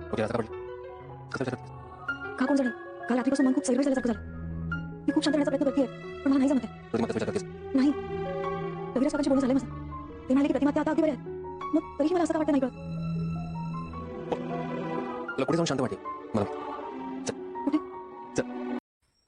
Okay, आता का पडली? कसं विचारत होतीस? का कोण जाणे, काल रात्रीपासून मन खूप सैरभैर झाल्यासारखं झालं. मी खूप शांत राहण्याचा प्रयत्न करतेय, पण मला नाही जमत आहे. तू मग विचार करतेस? नाही, रविराज काकांशी बोलणं झालंय माझं. ते म्हणाले की प्रतिमा आता अगदी बरे आहेत. मग तरीही मला असं का वाटतं नाही कळत. तुला पुढे जाऊन शांत वाटेल मला. कुठे?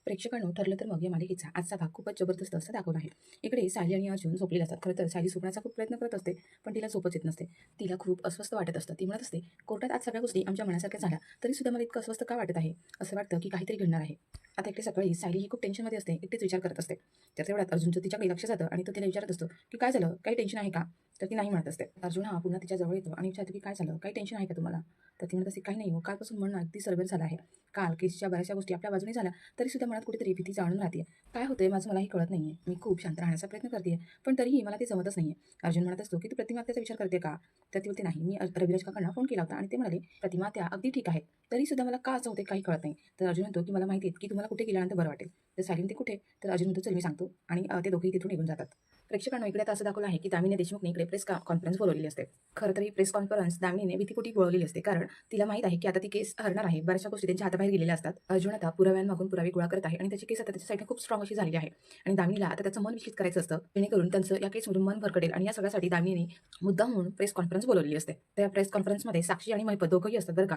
प्रेक्षकांनो, ठरलं तर मग या मालिकेचा आजचा भाग खूपच जबरदस्त असा दाखवला आहे. इकडे सायली आणि अर्जुन झोपलेले असतात. खरं तर सायली झोपण्याचा खूप प्रयत्न करत असते, पण तिला झोपच येत नसते. तिला खूप अस्वस्थ वाटत असतं. ती म्हणत असते, कोर्टात आज सगळ्या गोष्टी आमच्या मनासारख्या झाल्या तरी सुद्धा मला इतकं अस्वस्थ का वाटत आहे. असं वाटतं की काहीतरी घडणार आहे. आता इकडे सकाळी सायली ही खूप टेन्शनमध्ये असते, एकटेच विचार करत असते. तर तेवढ्यात अर्जुनचं तिच्याकडे लक्ष जातं आणि तो तिला विचारत असतो की काय झालं, काही टेन्शन आहे का? तर ती नाही म्हणत असते. अर्जुन हा पुन्हा तिच्या जवळ येतो आणि विचारतो की काय झालं, काही टेन्शन आहे का तुम्हाला? तर ती म्हणत असते, काही नाही हो, कालपासून मन अगदी सरभर झालं आहे. काल केसच्या बऱ्याचशा गोष्टी आपल्या बाजूने झाल्या तरी सुद्धा मनात कुठेतरी भीती जाणून राहते. काय होतंय माझं मलाही कळत नाहीये. मी खूप शांत राहण्याचा प्रयत्न करते, पण तरीही मला ते जमतच नाहीये. अर्जुन म्हणत असतो की तू प्रतिमा आत्याचा विचार करते का? तर ती बोलते, नाही, मी रविराज काकांना फोन केला होता आणि ते म्हणाले प्रतिमा त्या अगदी ठीक आहे. तरी सुद्धा मला का असं होते काही कळत नाही. तर अर्जुन म्हणतो की मला माहिती आहे की तुम्हाला कुठे गेल्यानंतर बरं वाटेल. तर सायली म्हणते कुठे? तर अर्जुन म्हणतो चल मी सांगतो आणि ते दोघेही तिथून निघून जातात. प्रेक्षकांना इकडे आता असं दाखवलं आहे की दामिनी देशमुखने इकडे प्रेस कॉन्फरन्स बोलवलेली असते. खरं तर ही प्रेस कॉन्फरन्स दामिनीने भीतीपोटी बोलवलेली असते, कारण तिला माहित आहे की आता ती केस हरणार आहे. बऱ्याचशा गोष्टी त्यांच्या हाताबाहेर गेलेल्या असतात. अर्जुन आता पुराव्यांमागून पुरावे गोळा करत आहे आणि त्याची केस आता त्याच्या साईडने खूप स्ट्रॉंग अशी झालेली आहे आणि दामिनीला आता त्याचं मन विकसित करायचं असतं, जेणेकरून त्यांचं या केसमधून मन भरकडेल. आणि या सगळ्यासाठी दामिनीने मुद्दाम म्हणून प्रेस कॉन्फरन्स बोलवलेली असते. त्या प्रेस कॉन्फरन्समध्ये साक्षी आणि महिपत दोघंही असतात बरं का.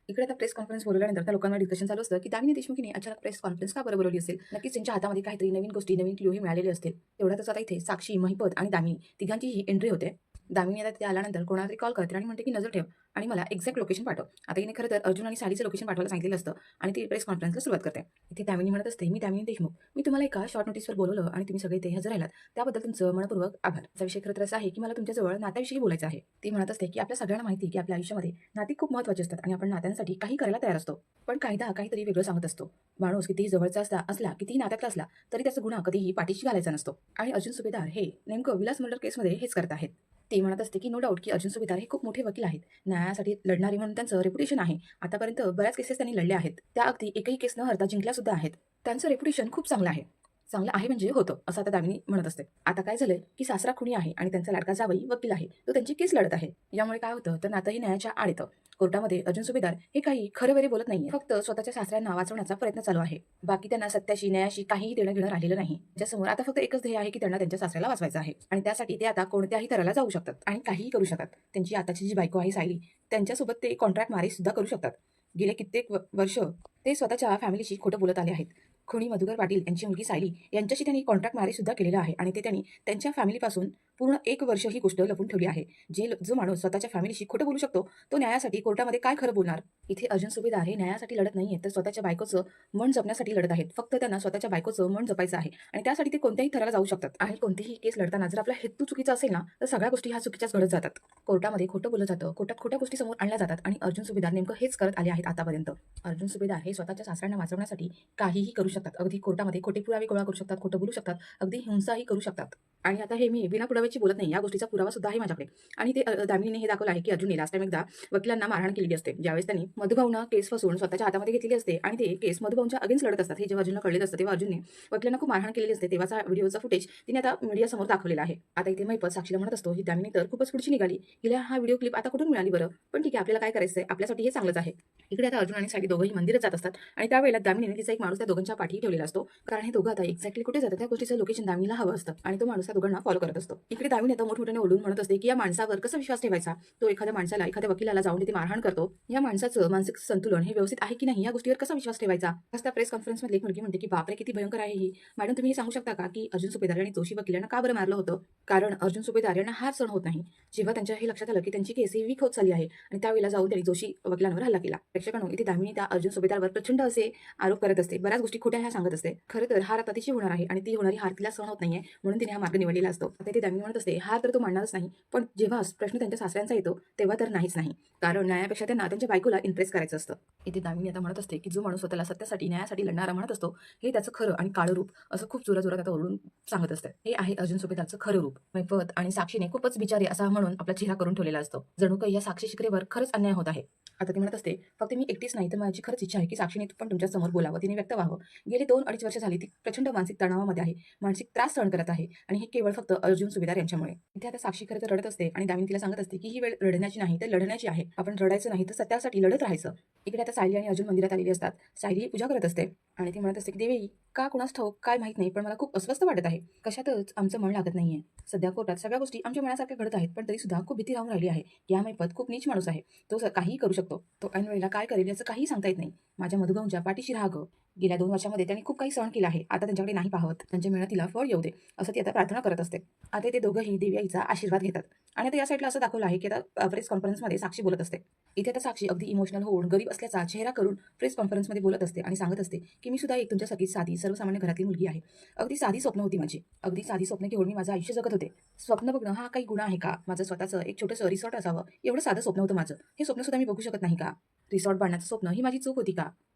इकडे आता प्रेस कॉन्फरन्स बोलवल्यानंतर त्या लोकांना डिस्कशन चालू असतं की दामिनी देशमुखीने अचानक प्रेस कॉन्फरन्स का बरं बोलवली असेल. नक्कीच त्यांच्या हातामध्ये काहीतरी नवीन गोष्टी, नवीन क्लूही मिळालेले असतील. तेवढ्यातच आता इथे साक्षी, महिपत आणि दामिनी तिघांची ही एंट्री होते. दामिनी आता तिथे आल्यानंतर कोणाला तरी कॉल करते आणि म्हणते की नजर ठेव आणि मला एक्झॅक्ट लोकेशन पाठव. आता हिने खरं तर अर्जुन आणि सालीचं लोकेशन पाठवायला सांगितलेलं असतं आणि ती प्रेस कॉन्फरन्सला सुरुवात करते. इथे दामिनी म्हणत असते, मी दामिनी देशमुख, मी तुम्हाला एका शॉर्ट नोटीसवर बोलवलं आणि तुम्ही सगळे ते हजर राहिलात त्याबद्दल तुमचं मनपूर्वक आभार. याचा विषय खरं तर असा आहे की मला तुमच्याजवळ नात्याविषयी बोलायचं आहे. ती म्हणत असते की आपल्या सगळ्यांना माहिती की आपल्या आयुष्यामध्ये नाती खूप महत्त्वाची असतात आणि आपण नात्यांसाठी काही करायला तयार असतो, पण कायदा काहीतरी वेगळं सांगत असतो. माणूस कितीही जवळचा असला कितीही नात्यातला असला तरी त्याचा गुन्हा कधीही पाठीशी घालायचा नसतो. आणि अर्जुन सुभेदार हे नेमकं विलास मर्डर केसमध्ये हेच करत आहेत. ती म्हणत असते की नो डाऊट की अर्जुन सुभेदार हे खूप मोठे वकील आहेत, न्यायासाठी लढणारे म्हणून त्यांचं रेप्युटेशन आहे. आतापर्यंत बऱ्याच केसेस त्यांनी लढल्या आहेत, त्या अगदी एकही केस न हरता जिंकल्या सुद्धा आहेत. त्यांचं रेप्युटेशन खूप चांगलं आहे. चांगलं आहे म्हणजे होतं असं आता दामिनी म्हणत असते. आता काय झालंय की सासरा खुनी आहे आणि त्यांचा लाडका जावई वकील आहे, तो त्यांची केस लढत आहे. यामुळे काय होतं तर नातंही न्यायाच्या आड येतं. कोर्टामध्ये अर्जुन सुभेदार हे काही खरं वरे बोलत नाहीये, फक्त स्वतःच्या सासऱ्यांना वाचवण्याचा प्रयत्न चालू आहे. बाकी त्यांना सत्याशी, न्यायाशी काहीही देणं घेणं राहिलेलं नाही. त्याच्यासमोर आता फक्त एकच ध्येय आहे की त्यांना त्यांच्या सासऱ्याला वाचवायचं आहे आणि त्यासाठी ते आता कोणत्याही तऱ्हेला जाऊ शकतात आणि काहीही करू शकतात. त्यांची आताची जी बायको आहे सायली, त्यांच्यासोबत ते कॉन्ट्रॅक्ट मॅरेज सुद्धा करू शकतात. गेले कित्येक वर्ष ते स्वतःच्या फॅमिलीशी खोटं बोलत आले आहेत. खुनी मधुकर पाटील यांची मुलगी सायली यांच्याशी त्यांनी कॉन्ट्रॅक्ट मॅरेज सुद्धा केलेलं आहे आणि ते त्यांनी त्यांच्या फॅमिलीपासून पूर्ण 1 वर्ष ही गोष्ट लपून ठेवली आहे. जो माणूस स्वतःच्या फॅमिलीशी खोटं बोलू शकतो तो न्यायासाठी कोर्टामध्ये काय खरं बोलणार. इथे अर्जुन सुभेदार हे न्यायासाठी लढत नाहीये, तर स्वतःच्या बायकोचं मन जपण्यासाठी लढत आहेत. फक्त त्यांना स्वतःच्या बायकोचं मन जपायचं आहे आणि त्यासाठी ते कोणत्याही थराला जाऊ शकतात. आणि कोणतीही केस लढताना जर आपला हेतू चुकीचा असेल ना, तर सगळ्या गोष्टी ह्या चुकीच्याच घडत जातात. कोर्टामध्ये खोटं बोललं जातं, कोर्टात खोट्या गोष्टी समोर आणल्या जातात आणि अर्जुन सुभेदार नेमकं हेच करत आले आहेत आतापर्यंत. अर्जुन सुभेदार हे स्वतःच्या सासऱ्यांना वाचवण्यासाठी काहीही करू शकतात. अगदी कोर्टामध्ये खोटे पुरावे गोळा करू शकतात, खोटं बोलू शकतात, अगदी हिंसाही करू शकतात. आणि आता हे मी बिना पुराव्याची बोलत नाही, या गोष्टीचा पुरावा सुद्धा आहे माझ्याकडे. आणि ते दामिनीने हे दाखवलं आहे की अर्जुनने लास्ट टाइम एकदा वकिलांना मारहाण केलेली असते, ज्यावेळेस त्यांनी मधुभाऊंना केस फसवून स्वतःच्या हातामध्ये घेतलेली असते आणि ते केस मधुभाऊंच्या अगेन्स्ट लढत असतात. हे जेव्हा अर्जुनला कळलेलं असतं तेव्हा अर्जुनने वकिलांना खूप मारहाण केलेली असते. तेव्हाचा व्हिडिओचा फुटेज तिने आता मीडियासमोर दाखवलेला आहे. आता इथे महिपत साक्षीला म्हणत असतो, ही दामिनी तर खूपच पुढची निघाली, हिला हा व्हिडिओ क्लिप आता कुठून मिळाली बरं, पण ठीक आहे, आपल्याला काय करायचंय, आपल्यासाठी हे चांगलंच आहे. इकडे आता अर्जुन आणि सायली दोघंही मंदिरात जात असतात आणि त्यावेळेला दामिनीने तिचा एक माणूस त्या दोघांच्या पाठी ठेवलेला असतो, कारण हे दोघं आता एक्झॅक्टली कुठे जातात त्या गोष्टीचं लोकेशन दामिनीला हवं असतं आणि तो माणूस त्या दोघांना फॉलो करत असतो. इकडे दामिनी आता मोठमोठ्याने ओढून म्हणत असते की या माणसावर कसा विश्वास ठेवायचा, तो एखाद्या माणसाला, एखाद्या वकिलाला जाऊन तिथे मारहाण करतो, या माणसाचं मानसिक संतुलन हे व्यवस्थित आहे की नाही या गोष्टीवर कसा विश्वास ठेवायचा. त्या प्रेस कॉन्फरन्समध्ये एक मुलगी म्हणते की बापरे किती भयंकर आहे ही. मॅडम तुम्ही हे सांगू शकता का की अर्जुन सुभेदार आणि जोशी वकिलांना का बरं मारलं होतं. कारण अर्जुन सुभेदार यांना हार सहन होत नाही. जेव्हा त्यांच्या हे लक्षात आलं की त्यांची केस ही वीक होत चालली आहे आणि त्यावेळेला जाऊन त्यांनी जोशी वकिलांवर हल्ला केला. प्रेक्षकांनो, इथे दामिनी त्या अर्जुन सुभेदारवर प्रचंड असे आरोप करत असते, बऱ्याच गोष्टी खोट्या ह्या सांगत असते. खरं तर हार आता तिची होणार आहे आणि ती होणारी हार तिला सहन होत नाहीये, म्हणून तिने हा मार्ग निवडलेला असतो. आता इथे दामिनी म्हणत असते, हार तर तो मानणारच नाही, पण जेव्हा प्रश्न त्यांच्या सासऱ्यांचा येतो तेव्हा तर नाहीच नाही, कारण न्यायापेक्षा त्यांना त्यांच्या बायकोला इम्प्रेस करायचं असतं. इथे दामिनी आता म्हणत असते की जो माणूस स्वतःला सत्यासाठी, न्यायासाठी लढणारा म्हणत असतो हे त्याचं खरं आणि काळं रूप असं खूप जोरात आता ओरडून सांगत असते. हे आहे अर्जुन सुभेदारचं खरं रूप. महिपत आणि साक्षीने खूपच बिचारी असा म्हणून आपला चेहरा करून ठेवलेला असतो, जणू काही या साक्षी शिकरेवर खरंच अन्याय होत आहे. आता ती म्हणत असते, फक्त मी एकटीच नाही तर माझी खरंच इच्छा आहे की साक्षीने पण तुमच्या समोर बोलावं, तिने व्यक्त व्हावं. गेली 2-2.5 वर्ष झाली ती प्रचंड मानसिक तणावामध्ये आहे, मानसिक त्रास सहन करत आहे आणि हे केवळ फक्त अर्जुन सुभेदार सुभेदार यांच्यामुळे. इथे आता साक्षी खरं तर रडत असते आणि दामिनी तिला सांगत असते की ही वेळ रडण्याची नाही तर लढण्याची आहे. आपण रडायचं नाही तर सत्यासाठी लढत राहायचं. इकडे आता सायली आणि अर्जुन मंदिरात आलेली असतात. सायली पूजा करत असते आणि ती म्हणत असते की देवी का कुणास ठाऊक काय माहित नाही, पण मला खूप अस्वस्थ वाटत आहे. कशातच आमचं मन लागत नाहीये. सध्या कोर्टात सगळ्या गोष्टी आमच्या मनासारख्या घडत आहेत, पण तरी सुद्धा खूप भीती राहून राहिली आहे. या मैपत खूप नीच माणूस आहे. तो काहीही करू शकतो. तो ऐन वेळेला काय करेल याचं काही सांगता येत नाही. माझ्या मधुभाऊंच्या पाठीशी राहा गं. गेल्या 2 वर्षामध्ये त्यांनी खूप काही सहन केलं आहे. आता त्यांच्याकडे नाही पाहत. त्यांच्या मेहनतीला फळ येऊ दे असं ती आता प्रार्थना करत असते. आता ते दोघंही देवी आईचा आशीर्वाद घेतात आणि आता या साईडला असं दाखवलं आहे की आता प्रेस कॉन्फरन्समध्ये साक्षी बोलत असते. इथे आता साक्षी अगदी इमोशनल होऊन गरीब असल्याचा चेहरा करून प्रेस कॉन्फरन्समध्ये बोलत असते आणि सांगत असते की मी सुद्धा एक तुमच्यासारखी साधी सर्वसामान्य घरातली मुलगी आहे. अगदी साधी स्वप्न होती माझी. अगदी साधी स्वप्न घेऊन मी माझं आयुष्य जगत होते. स्वप्न बघणं हा काही गुन्हा आहे का? माझं स्वतःचं एक छोटंसं रिसॉर्ट असावं एवढं साधं स्वप्न होतं माझं. हे स्वप्न सुद्धा मी बघू शकत नाही का? रिसॉर्ट बांधण्याचं स्वप्न ही माझी चूक होती का?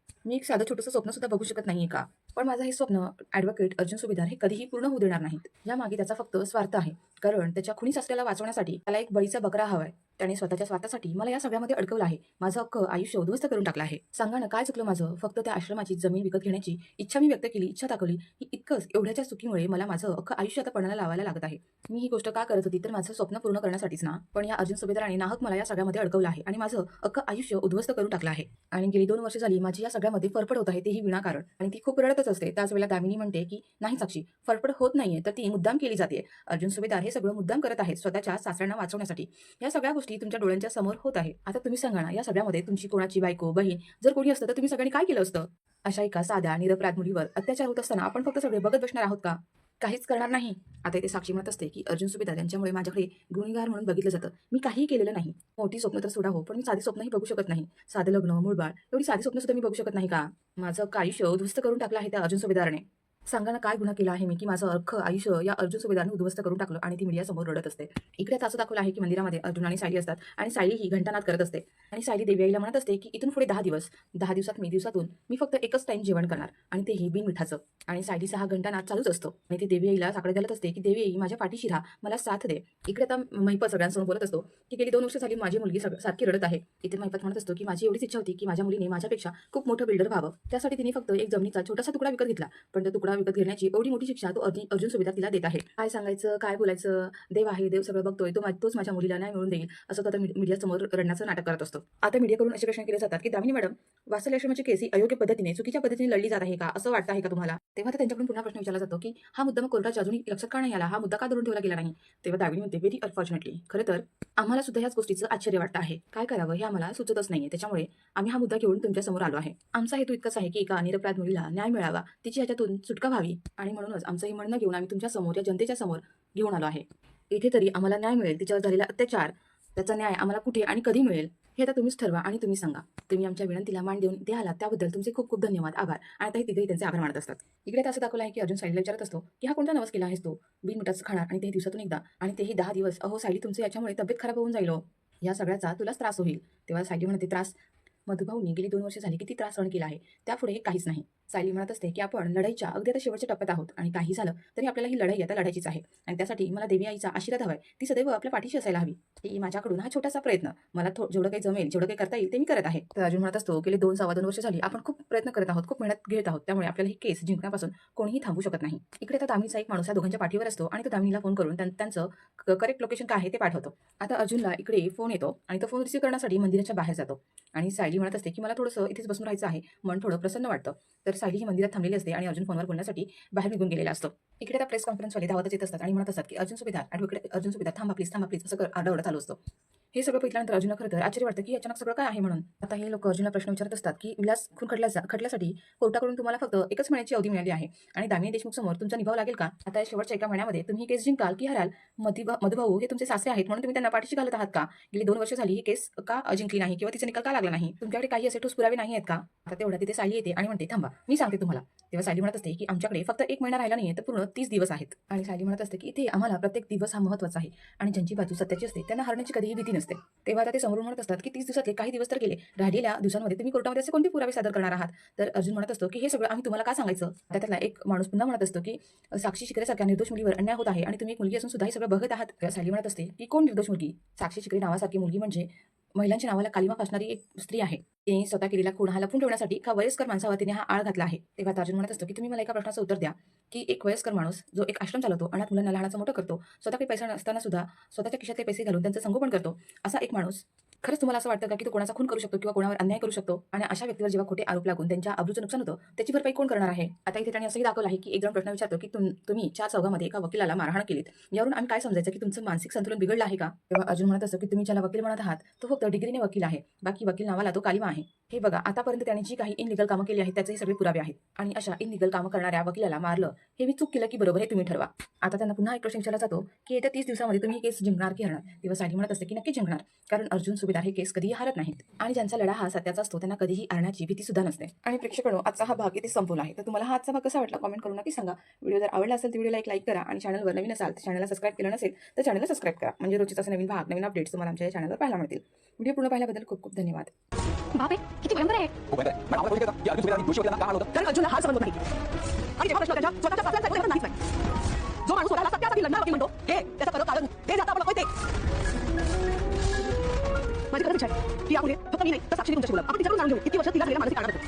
मी एक साधं छोटंसं स्वप्न सुद्धा बघू शकत नाहीये का? पण माझं हे स्वप्न ॲडव्होकेट अर्जुन सुभेदार हे कधीही पूर्ण होऊ देणार नाहीत. यामागे त्याचा फक्त स्वार्थ आहे. कारण त्याच्या खुनी सासऱ्याला वाचवण्यासाठी त्याला एक बळीचा बकरा हवाय. त्याने स्वतःच्या स्वार्थासाठी मला या सगळ्यामध्ये अडकवलं आहे. माझं अख्खं आयुष्य उद्ध्वस्त करून टाकलं आहे. सांगा ना काय चुकलं माझं? फक्त त्या आश्रमाची जमीन विकत घेण्याची इच्छा मी व्यक्त केली, इच्छा दाखवली. ही इतकंच. एवढ्याच्या चुकीमुळे मला माझं अख्खं आयुष्य आता पणाला लावायला लागत आहे. मी ही गोष्ट का करत होती तर माझं स्वप्न पूर्ण करण्यासाठीच ना. पण या अर्जुन सुभेदाराने नाहक मला या सगळ्यामध्ये अडकवलं आहे आणि माझं अख्खं आयुष्य उद्ध्वस्त करून टाकलं आहे. आणि गेली 2 वर्ष झाली माझी या सगळ्यामध्ये फरफड होत आहे, तेही विनाकारण. आणि ती खूप रडतच असते. त्याच वेळेला दामिनी म्हणते की नाही साक्षी, फरफड होत नाहीये तर ती मुद्दाम केली जाते. अर्जुन सुभेदार हे सगळं मुद्दाम करत आहेत स्वतःच्या सासऱ्यांना वाचवण्यासाठी. या सगळ्या गोष्टी तुमच्या डोळ्यांच्या समोर होत आहे. आता तुम्ही सांगा ना, या सगळ्यामध्ये तुमची कोणाची बायको, बहीण जर कोणी असतं तर तुम्ही सगळ्यांनी काय केलं असतं? अशा एका साध्या निरपराध मुलीवर अत्याचार होत असताना आपण फक्त सगळे बघत बसणार आहोत का? काहीच करणार नाही. आता इथे साक्षी म्हणत असते की अर्जुन सुभेदार यांच्यामुळे माझ्याकडे गुन्हेगार म्हणून बघितलं जातं. मी काहीही केलेलं नाही. मोठी स्वप्न तर सोडा हो, पण मी साधी स्वप्नही बघू शकत नाही. साधं लग्न, मूळबाळ एवढी साधी स्वप्न सुद्धा मी बघू शकत नाही का? माझं आयुष्य उद्ध्वस्त करून टाकलं आहे त्या अर्जुन सुभेदाराने. सांगा ना काय गुन्हा केला आहे मी की माझं अख्खं आयुष्य या अर्जुन सुभेदारने उद्ध्वस्त करून टाकलं आणि ती मीडियासमोर रडत असते. इकडे असं दाखवलं आहे की मंदिरामध्ये अर्जुन आणि सायली असतात आणि सायली ही घंटानाद करत असते आणि सायली देवी आईला म्हणत असते की इथून पुढे 10 दिवसात दिवसातून मी फक्त एकच टाइम जेवण करणार आणि तेही बिन मिठाचं. आणि सायलीचा हा घंटानाद चालूच असतो आणि ती देवी आईला साकडे घालत असते की देवी आई माझ्या पाठीशी राहा, मला साथ दे. इकडे आता महिपत सगळ्यांसमोर बोलत असतो की गेली 2 वर्ष झाली माझी मुलगी सारखी रडत आहे. इथे महिपत म्हणत असतो की माझी एवढीच इच्छा होती की माझ्या मुलीने माझ्यापेक्षा खूप मोठं बिल्डर व्हावं. त्यासाठी तिने फक्त एक जमिनीचा छोटासा तुकडा विकत घेतला, पण तो तुकडा विकत घेण्याची एवढी मोठी शिक्षा तो अर्जुन सुभेदार तिला देत आहे. काय सांगायचं, काय बोलायचं? देव आहे, देव सगळं बघतोय, तोच माझ्या मुलीला न्याय मिळवून देईल असं तो आता मीडियासमोर रडण्याचं नाटक करत असतो. आता मीडियाकडून असे प्रश्न केले जातात की दामिनी मॅडम, वात्सल्य आश्रमाची केस ही अयोग्य पद्धतीने, चुकीच्या पद्धतीने लढली जात आहे का, असं वाटतं आहे का तुम्हाला? तेव्हा त्यांच्याकडून पुन्हा प्रश्न विचारला जातो की हा मुद्दा मग कोर्टाच्या अजूनही लक्षात का नाही आला, हा मुद्दा का धरून ठेवला गेला नाही? तेव्हा दामिनी म्हणते व्हेरी अनफॉर्च्युनेटली, खरं तर आम्हाला सुद्धा ह्याच गोष्टीचं आश्चर्य वाटतं आहे. काय करावं हे आम्हाला सुचतच नाहीये, त्याच्यामुळे आम्ही हा मुद्दा घेऊन तुमच्या समोर आलो आहे. आमचा हेतू इतकाच आहे की एका निरपराध मुलीला न्याय मिळावा, तिची ह्याच्यातून सुटका व्हावी आणि म्हणूनच आमचं हे म्हणणं घेऊन आम्ही तुमच्या समोर, या जनतेच्या समोर घेऊन आलो आहे. इथे तरी आम्हाला न्याय मिळेल, तिच्यावर झालेला अत्याचार, त्याचा न्याय आम्हाला कुठे आणि कधी मिळेल हे आता तुम्हीच ठरवा आणि तुम्ही सांगा. तुम्ही आमच्या विनंतीला मान देऊन इथे आलात त्याबद्दल तुमचे खूप खूप धन्यवाद, आभार. आणि आता हे तिघेही त्यांचे आभार मानत असतात. इकडे असं दाखवलं आहे की अर्जुन सायलीला विचारत असतो की हा कोणता नवस केला आहेस तो? बिनमिठाचं खाणार आणि ते दिवसातून एकदा आणि तेही 10 दिवस. अहो सायली, तुमचे याच्यामुळे तब्येत खराब होऊन जाईल हो. या सगळ्याचा तुलाच त्रास होईल. तेव्हा सायली म्हणते त्रास? मधुभाऊनी गेली 2 वर्ष झाली किती त्रास सहन केला आहे, त्यापुढे काहीच नाही. सायली म्हणत असते की आपण लढाईच्या अगदी आता शेवटच्या टप्प्यात आहोत आणि काही झालं तरी आपल्याला ही लढाई आता लढायचीच आहे आणि त्यासाठी मला देवी आईचा आशीर्वाद हवाय. ती सदैव आपल्या पाठीशी असायला हवी. ही माझ्याकडून हा छोटासा प्रयत्न, मला जेवढं काही जमेल, जेवढं काही करता येईल ते मी करत आहे. तर अर्जुन म्हणत असतो गेले 2 वर्ष झाली आपण खूप प्रयत्न करत आहोत, खूप मेहनत घेत आहोत, त्यामुळे आपल्याला ही केस जिंकण्यापासून कोणीही थांबू शकत नाही. इकडे आता दामिनीचा एक माणूस या दोघांच्या पाठीवर असतो आणि तो दामिनीला फोन करून त्यांचं करेक्ट लोकेशन काय आहे ते पाठवतो. आता अर्जुनला इकडे फोन येतो आणि तो फोन रिसीव्ह करण्यासाठी मंदिराच्या बाहेर जातो आणि सायली म्हणत असते की मला थोडंसं इथेच बसून राहायचं आहे, मन थोडं प्रसन्न वाटतं. तर सायली ही मंदिरात थांबलेली असते आणि अर्जुन फोनवर बोलण्यासाठी बाहेर निघून गेलेला असतो. इकडे आता प्रेस कॉन्फरन्सवाले धावतच येत असतात आणि म्हणत असतात की अर्जुन सुभेदार, ॲडव्होकेट अर्जुन सुभेदार, थांबा प्लीज असं आरडाओरडा चालू असतो. हे सगळं बघितल्यानंतर अर्जुनला खरं तर आश्चर्य वाटतं की अचानक सगळं काय आहे म्हणून. आता हे लोक अर्जुनला प्रश्न विचारत असतात की विलास खून खटल्यासाठी कोर्टाकडून तुम्हाला फक्त एकच महिन्याची अवधी मिळाली आहे आणि दामिनी देशमुख समोर तुमचा निभाव लागेल का? आता या शेवटच्या 1 महिन्यामध्ये तुम्ही ही केस जिंकाल की हराल? मधुभाऊ हे तुमचे सासरे आहेत म्हणून तुम्ही त्यांना पाठीशी घालत आहात का? गेली 2 वर्ष झाली ही केस का जिंकली नाही किंवा तिचा निकाल का लागला नाही? तुमच्याकडे काही असे ठोस पुरावे नाही आहेत का? आता तेवढा तिथे सायली येते आणि म्हणते थांबा मी सांगते तुम्हाला. तेव्हा सायली म्हणत असते की आमच्याकडे फक्त 1 महिना राहिला नाहीये तर पूर्ण 30 दिवस आहेत. आणि सायली म्हणत असते की इथे आम्हाला प्रत्येक दिवस हा महत्त्वाचा आहे आणि ज्यांची बाजू सत्याची असते त्यांना हरण्याची कधीही भीती नसते. तेव्हा आता ते समोरून म्हणत असतात की 30 दिवसातले काही दिवस तर गेले, राहिलेल्या दिवसांमध्ये तुम्ही कोर्टामध्ये असे कोणते पुरावे सादर करणार आहात? तर अर्जुन म्हणत असतो की हे सगळं आम्ही तुम्हाला का सांगायचं? आता त्याला एक माणूस पुन्हा म्हणत असतो की साक्षी शिकरेसारख्या निर्दोष मुलीवर अन्याय होत आहे आणि तुम्ही एक मुलगी असून सुद्धा हे सगळं बघत आहात. सायली म्हणत असते की कोण निर्दोष मुलगी? साक्षी शिकरे नावासारखी मुलगी म्हणजे महिलांच्या नावाला कालिमा फासणारी एक स्त्री आहे. तिने स्वतः केलेला खून हा लपून ठेवण्यासाठी एका वयस्कर माणसावर तिने हा आळ घातला आहे. तेव्हा अर्जुन म्हणत असतो की तुम्ही मला एका प्रश्नाचं उत्तर द्या की एक वयस्कर माणूस जो एक आश्रम चालवतो, अनाथ मुलांना लहानाचं मोठं करतो, स्वतः काही पैसा नसताना सुद्धा स्वतःच्या खिशातले पैसे घालून त्यांचं संगोपन करतो, असा एक माणूस खरंच तुम्हाला असं वाटतं का की तो कोणाचा खून करू शकतो किंवा कोणावर अन्याय करू शकतो? आणि अशा व्यक्तीवर जेव्हा खोटे आरोप लागून त्यांच्या आबरूचं नुकसान होतं, त्याची भरपाई कोण करणार आहे? आता इथे त्यांनी असंही दाखवलं आहे की एक जण प्रश्न विचारतो की तुम्ही 4 चौघामध्ये एका वकिलाला मारहाण केलीत, यावरून आम्ही काय समजायचं की तुमचं मानसिक संतुलन बिघडलं आहे का? तेव्हा अर्जुन म्हणत असतो की तुम्ही ज्याला वकील म्हणत आहात तो फक्त डिग्रीने वकील आहे, बाकी वकील नावाला तो कालिमा आहे. हे बघा, आतापर्यंत त्यांनी जी काही इनलिगल कामं केली आहेत त्याचे सगळे पुरावे आहेत. आणि अशा इनलिगल कामं करणाऱ्या वकिलाला मारलं हे मी चूक केलं की बरोबर हे तुम्ही ठरवा. आता त्यांना पुन्हा एक प्रश्न विचारला जातो की येत्या 30 दिवसामध्ये तुम्ही ही केस जिंकणार की हरणार? तेव्हा सायली म्हणत असते की नक्की जिंकणार, कारण अर्जुन सुभेदार हे केस कधीही हारत नाहीत आणि ज्यांचा लढा हा सत्याचा असतो त्यांना कधीही हरण्याची भीती सुद्धा नसते. आणि प्रेक्षकांनो, आजचा हा भाग इथे संपवला आहे. तर तुम्हाला हा आजचा भाग कसा वाटला कमेंट करून नक्की सांगा. व्हिडिओ जर आवडला असेल तर व्हिडिओला एक लाईक करा आणि चॅनलवर नवीन असाल तर चॅनलला सबस्क्राईब केलं नसेल तर चॅनलला सबस्क्राईब करा, म्हणजे रोजच असे नवीन भाग नवीन अपडेट्स तुम्हाला आमच्या चॅनलवर पाहायला मिळतील. व्हिडिओ पूर्ण पाहिल्याबद्दल खूप खूप धन्यवाद. बापरे, किती भयंकर आहे. खूप भयंकर आहे. मॅडम, आम्हाला कोणी कळतं की अर्जुन सुभेदारांनी दोषी वकिलांना का मारलं होतं? कारण अर्जुनला हार समजत नाही आणि जेव्हा प्रश्न त्याच्या स्वतःच्या सासऱ्यांचा एवढं नाहीच नाही. जो माणूस स्वतःला सत्यासाठी लढणार वकील म्हणतो हे त्याचं खरं कारण हे जे आता आपण होते. माझी खरं विचार की यापुढे फक्त मी नाही तर साक्षी तुमच्याशी बोला. आपण तिच्याकडून जाणून घेऊ किती वर्ष तिला झालेल्या मानसिक ताणात होतं.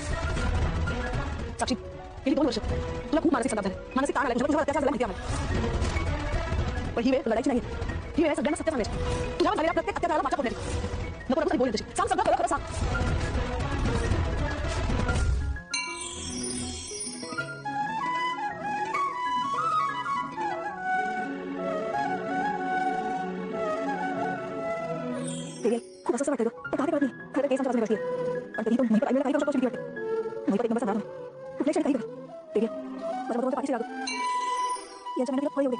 साक्षी, गेली 2 वर्ष तुला खूप मानसिक संताप झाला, मानसिक ताण आला, तुझ्यावर अत्याचार झाला माहिती आम्हाला. पण ही वेळ लढायची नाही, ही वेळ सगळ्यांना सत्य सांगायची. तुझ्यावर झालेल्या प्रत्येक अत्याचाराला माझ्या पोटण्याची नको नको बोलली तशी सांग, सगळं खरं खरं सांग. खूप असं वाटतं पण काय कळत नाही. खरं केस आमच्या बाजूने बसली पण तरी तो मी पण ऐकलं काही करू शकतो भीती वाटते. मी पण एक नंबर सांगणार कुठल्या क्षणी काही करा ते माझ्या बरोबर पाठीशी लागतो यांच्या मनात फळ एवढे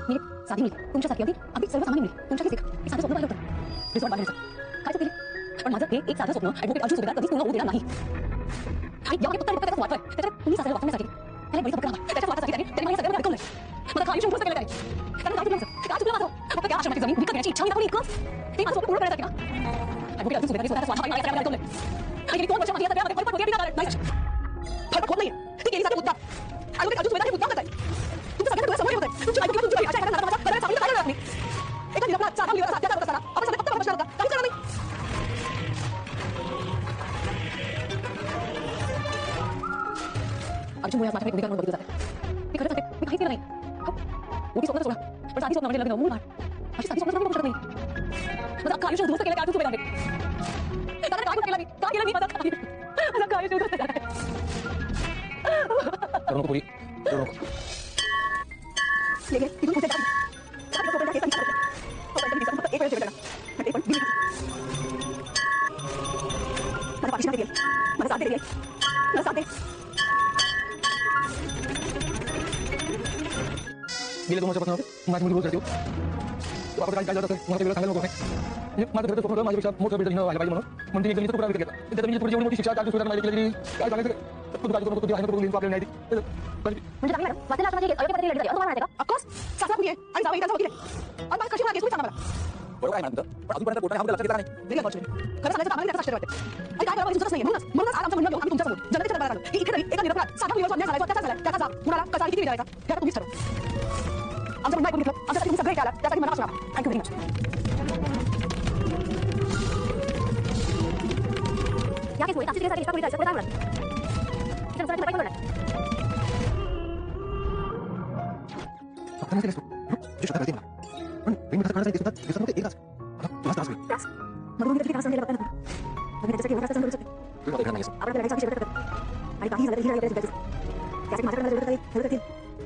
मी साधी मुली तुमच्यासारखी अगदी सर्वसामान्य मुली तुमच्याकडे एक साधं स्वप्न पाहिलं होतं रिसॉर्ट बांधण्याचं. काय केले पण माझं हे एक साधं स्वप्न ॲडव्होकेट अर्जुन सुभेदार कधीच पूर्ण होऊ देणार नाही. आणि यामध्ये फक्त त्याचं वाटतंय त्याच्यात तुम्ही सासऱ्याला वाचवण्यासाठी त्याला बळी फक्त त्याच्या वाटासाठी त्यांनी मला सगळं अडकवलंय. मला आयुष्य उभं केलं त्याने कारण काय चुकलं माझं फक्त त्या आश्रमाची जमीन विकत घेण्याची इच्छा मी दाखवली इतकंच ते माझं स्वप्न पूर्ण करण्यासाठी ना. ॲडव्होकेट अर्जुन सुभेदार स्वतःचा स्वार्थ मला सगळ्यांना अडकवलंय आणि गेली 2 वर्ष माझी सगळ्यामध्ये फरफट होती नाही फरफट होत नाहीये. ती गेली जाते मुद्दा ॲडव्होकेट अर्जुन सुभेदार हे मुद्दा करताय. तुमच्या सगळ्यांना डोळ्यासमोर येत आहे. तुमची बायको किंवा तुमची अशा एखाद्या माझ्या करायला चांगली काय करणार नाही. एका निरपराध साधा मुलीवर अत्याचार करत असताना आपण सगळे फक्त प्रश्न होता काहीच करणार नाही. अर्जुन मुळे माझ्या भूमिका म्हणून बघितलं जाते. मी खरं सांगते मी काहीच केलं नाही. मोठी स्वप्न सोडा पण साधी स्वप्न म्हणजे लग्न मूळ भाड अशी साधी स्वप्न बघू शकत नाही. माझं अख्खं आयुष्य उद्ध्वस्त केलं त्या अर्जुन सुभेदारने. काय केलं मी काय केलं मी माझं आयुष्य उद्ध्वस्त केलं. करू नको पोरी, करू नको. ले तिथून पुढे जा. काय स्वप्न हे सांगितलं तोपर्यंत मी फक्त एक वेळ जेवण करणार ते पण बिल. मला पाठीशी गेली मला साथ दे मला साथ दे. गेले 2 वर्षापासून माझी मुली रोज करते. तू आपण काय जात मला वेगळं सांगायला नको आहे. माझं घरचं स्वप्न माझ्यापेक्षा मोठं बेटर व्हायला पाहिजे म्हणून म्हणते मी तुला विकत घेतला. त्यात मी थोडी मोठी शिक्षा अर्जुन सुभेदार माहिती केली काय सांगायचं तू काय करू नको तुझी आहे ना प्रॉब्लेम नाही म्हणजे चांगलं वाचलेला माझी अयोग्य पद्धतीने लढली असं मला वाटतं का? ऑफकोर्स सासरा मुली आहे आणि जावई त्यांचा वकील आहे आणि मला कशी मला केस सांगा मला. बरोबर आहे मॅडम, पण अजूनपर्यंत कोर्टाने हा लक्षात घेतला नाही. वेगळं अनफॉर्च्युनेट खरं सांगायचं आम्हाला त्याचा आश्चर्य वाटतं आणि काय करावं सुचत नाही. म्हणूनच आज आमचं म्हणणं घेऊन आम्ही तुमच्यासमोर जनतेच्या दरबारात आलो की इकडे एका निरपराध साधा मुलीवर अन्याय झाला त्याचा झाला त्याचा जाब कुणाला कसा किती द्यायचा हे आता तुम्हीच ठरवा. आमचं म्हणणं ऐकून घेतलं आमच्यासाठी तुम्ही सगळे केला त्यासाठी मनापासून आभार. Thank you very much. या केसमुळे तांत्रिक केसासाठी इष्टा पोलीस पुढे जाणार त्याच्यानुसार भरपाई पण होणार. फक्त नसेल तू जे स्वतः कळते मला पण प्रेम कसं काढायचं ते सुद्धा दिसत नव्हते. एकच तुला त्रास होईल. त्रास मग मी किती त्रास सहन केला बघा ना. मी त्याच्यासाठी एवढा त्रास सहन करू शकते. तू मला नाही असं आपण आपल्या लढाईचा शेवट करतो आणि काही झालं तरी ही लढाई त्यासाठी माझ्याकडे जरूर काही हेल्प करतील.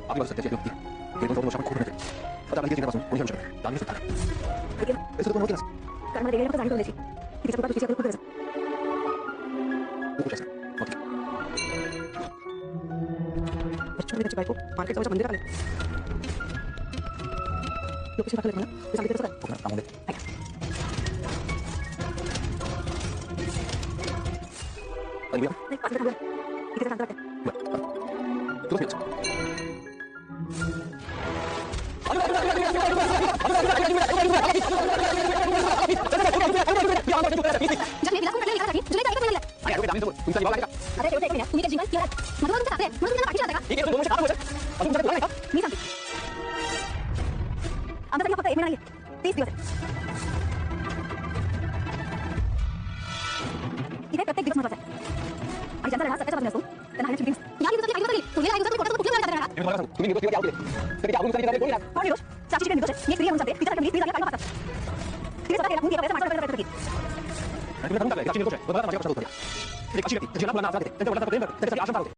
आपली बाजू सत्याची होती. गेली 2 वर्ष आपण खूप मेहनत केली. आता आपल्या चिंतेपासून कोणी हटू शकत नाही. सुद्धा ऐकेल हे सुद्धा नव्हतं कारण मला वेगळी फक्त जाणीव द्यायची तिच्या कृपा तुझी खूप गरज आहे. तू खुश आहेस ओके. त्याची बायको मार्केट जवळच्या मंदिरात आले लोकेशन टाकलं मला ते सांगितलं कसं ओके थांबून दे. आणि नाही 5 मिनिट थांबूया इथे शांत वाटतं. तुला फिक्स जब मी विलास को पटले लिखा जुलाई तारीख को मिला अरे अरे दामिन तुमचा विभाग आहे का? अरे शेवटी 1 महिना तुम्ही काय जिंकला केला मला तुमचं टाकते म्हणून तुम्हाला पाठी जाता का ठीक आहे 2 वर्ष काम होतं अजून तुमच्याकडे नाही का? मी सांगते आमच्यासाठी हा फक्त 1 महिना नाहीये, 30 दिवस आहे. इथे प्रत्येक दिवस महत्त्वाचा आहे. आणि ज्यांचा लढा सत्याच्या बाजूने असतो त्यांना हारण्याची भीती नसते. या दिवसातली काही दिवस गेली. उरलेल्या काही दिवसात कुठल्या वेळेला राहणार? मी तुम्हाला सांगतो, तुम्ही निर्दोष किंवा आरोपी आहे. तर त्याच्या आरोपी कोणी नाही. पण निर्दोष, साक्षी शिकणे निर्दोष आहे. मी एक स्त्री म्हणून सांगते, तिच्यासाठी 20 लागल्या पाहिजे मारतात. तिने स्वतः केला, खून केला, माणसाला प्रयत्न केली. आणि तुम्ही ठरवून टाकलंय, साक्षी निर्दोष आहे. बघा माझ्या प्रश्न उत्तर द्या. एक अशी व्यक्ती ज्याला मुलांना आसरा देते, त्यांच्या वडिलांचा प्रेम करते, त्याच्यासाठी आश्रम चालवते.